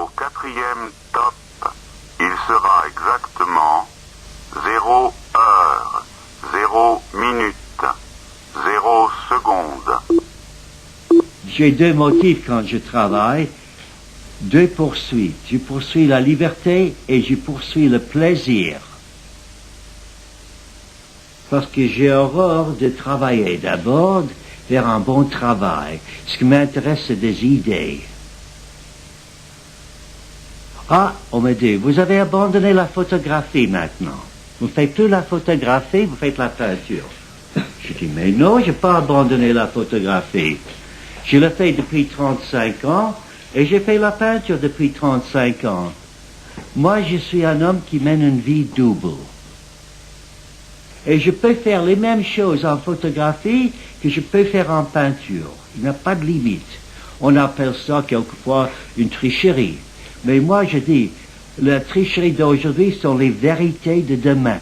au 4e top, il sera exactement 0 heure, 0 minute, 0 seconde. J'ai deux motifs quand je travaille, deux poursuites. Je poursuis la liberté et je poursuis le plaisir. Parce que j'ai horreur de travailler. D'abord, faire un bon travail. Ce qui m'intéresse, c'est des idées. Ah, on me dit, vous avez abandonné la photographie maintenant. Vous ne faites plus la photographie, vous faites la peinture. Je dis, mais non, je n'ai pas abandonné la photographie. Je le fais depuis 35 ans et j'ai fait la peinture depuis 35 ans. Moi, je suis un homme qui mène une vie double. Et je peux faire les mêmes choses en photographie que je peux faire en peinture. Il n'y a pas de limite. On appelle ça quelquefois une tricherie. Mais moi, je dis, la tricherie d'aujourd'hui sont les vérités de demain.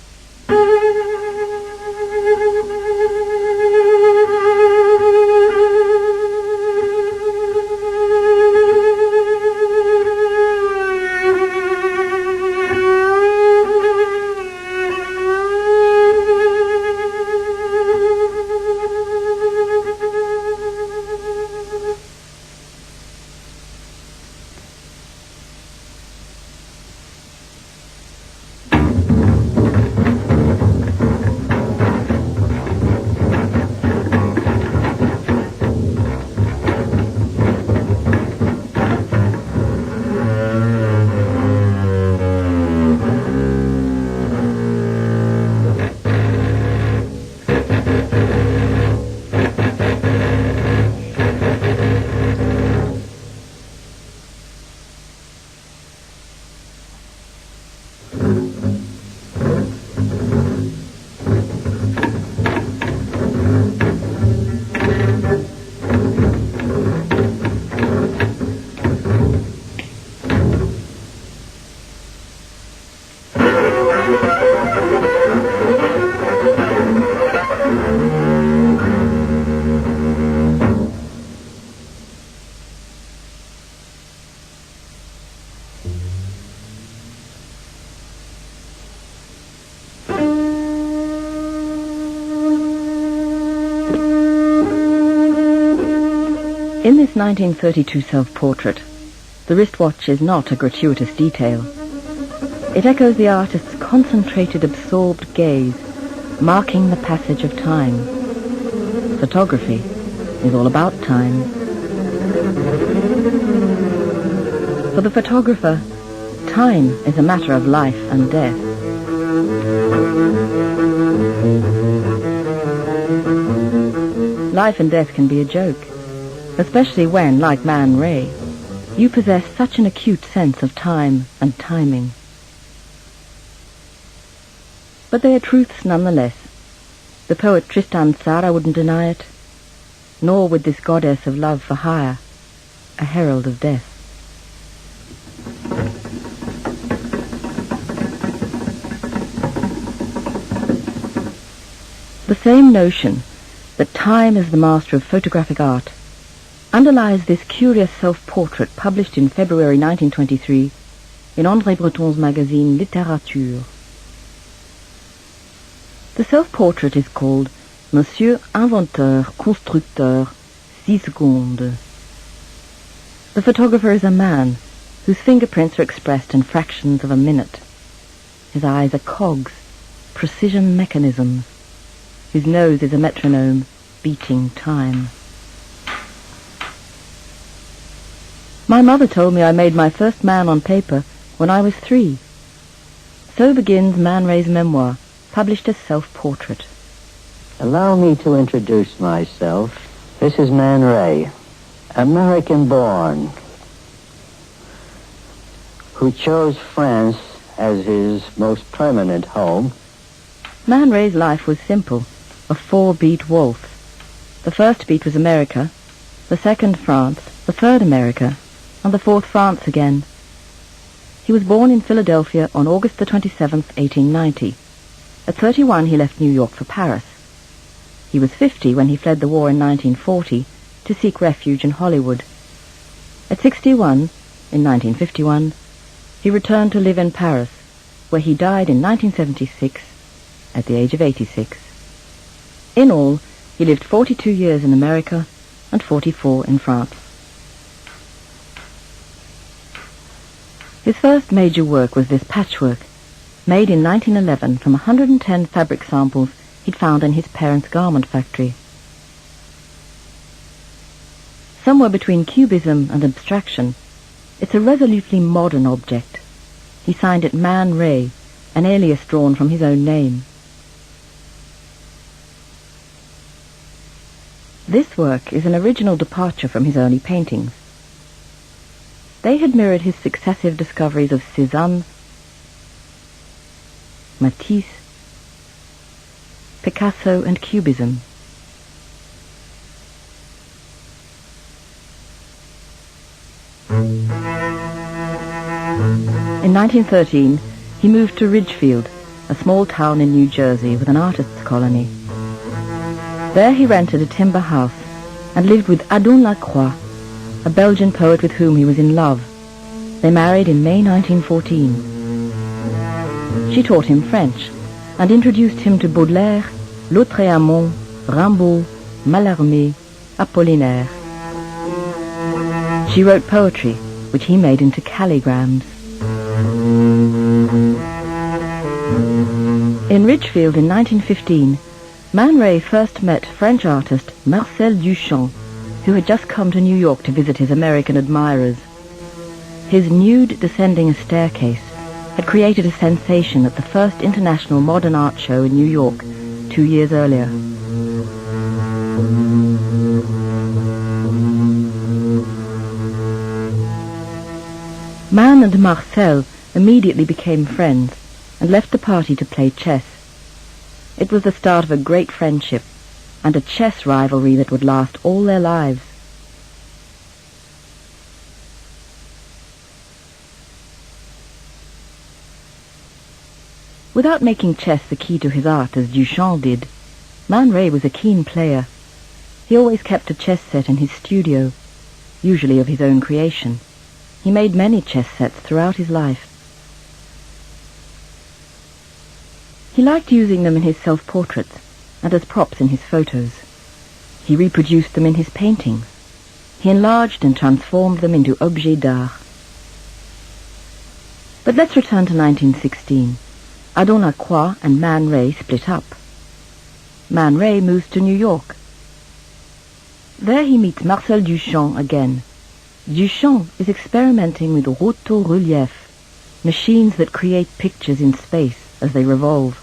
In this 1932 self-portrait, the wristwatch is not a gratuitous detail. It echoes the artist's concentrated, absorbed gaze, marking the passage of time. Photography is all about time. For the photographer, time is a matter of life and death. Life and death can be a joke, especially when, like Man Ray, you possess such an acute sense of time and timing. But they are truths nonetheless. The poet Tristan Tzara wouldn't deny it, nor would this goddess of love for hire, a herald of death. The same notion that time is the master of photographic art underlies this curious self-portrait published in February 1923 in André Breton's magazine Littérature. The self-portrait is called Monsieur Inventeur Constructeur 6 secondes. The photographer is a man whose fingerprints are expressed in fractions of a minute. His eyes are cogs, precision mechanisms. His nose is a metronome, beating time. My mother told me I made my first man on paper when I was 3. So begins Man Ray's memoir, published as self-portrait. Allow me to introduce myself. This is Man Ray, American-born, who chose France as his most permanent home. Man Ray's life was simple, a 4-beat waltz. The first beat was America, the second France, the third America, and the fourth France again. He was born in Philadelphia on August the 27th, 1890. At 31 he left New York for Paris. He was 50 when he fled the war in 1940 to seek refuge in Hollywood. At 61 in 1951, he returned to live in Paris, where he died in 1976 at the age of 86. In all, he lived 42 years in America and 44 in France. His first major work was this patchwork, made in 1911 from 110 fabric samples he'd found in his parents' garment factory. Somewhere between cubism and abstraction, it's a resolutely modern object. He signed it Man Ray, an alias drawn from his own name. This work is an original departure from his early paintings. They had mirrored his successive discoveries of Cézanne, Matisse, Picasso and Cubism. In 1913, he moved to Ridgefield, a small town in New Jersey with an artists' colony. There he rented a timber house and lived with Adon Lacroix, a Belgian poet with whom he was in love. They married in May 1914. She taught him French and introduced him to Baudelaire, Lautréamont, Rimbaud, Mallarmé, Apollinaire. She wrote poetry, which he made into calligrams. In Ridgefield in 1915, Man Ray first met French artist Marcel Duchamp, who had just come to New York to visit his American admirers. His nude descending a staircase had created a sensation at the first International Modern Art Show in New York 2 years earlier. Man and Marcel immediately became friends and left the party to play chess. It was the start of a great friendship and a chess rivalry that would last all their lives. Without making chess the key to his art as Duchamp did, Man Ray was a keen player. He always kept a chess set in his studio, usually of his own creation. He made many chess sets throughout his life. He liked using them in his self-portraits and as props in his photos. He reproduced them in his paintings. He enlarged and transformed them into objets d'art. But let's return to 1916. Adon Lacroix and Man Ray split up. Man Ray moves to New York. There he meets Marcel Duchamp again. Duchamp is experimenting with roto-relief, machines that create pictures in space as they revolve.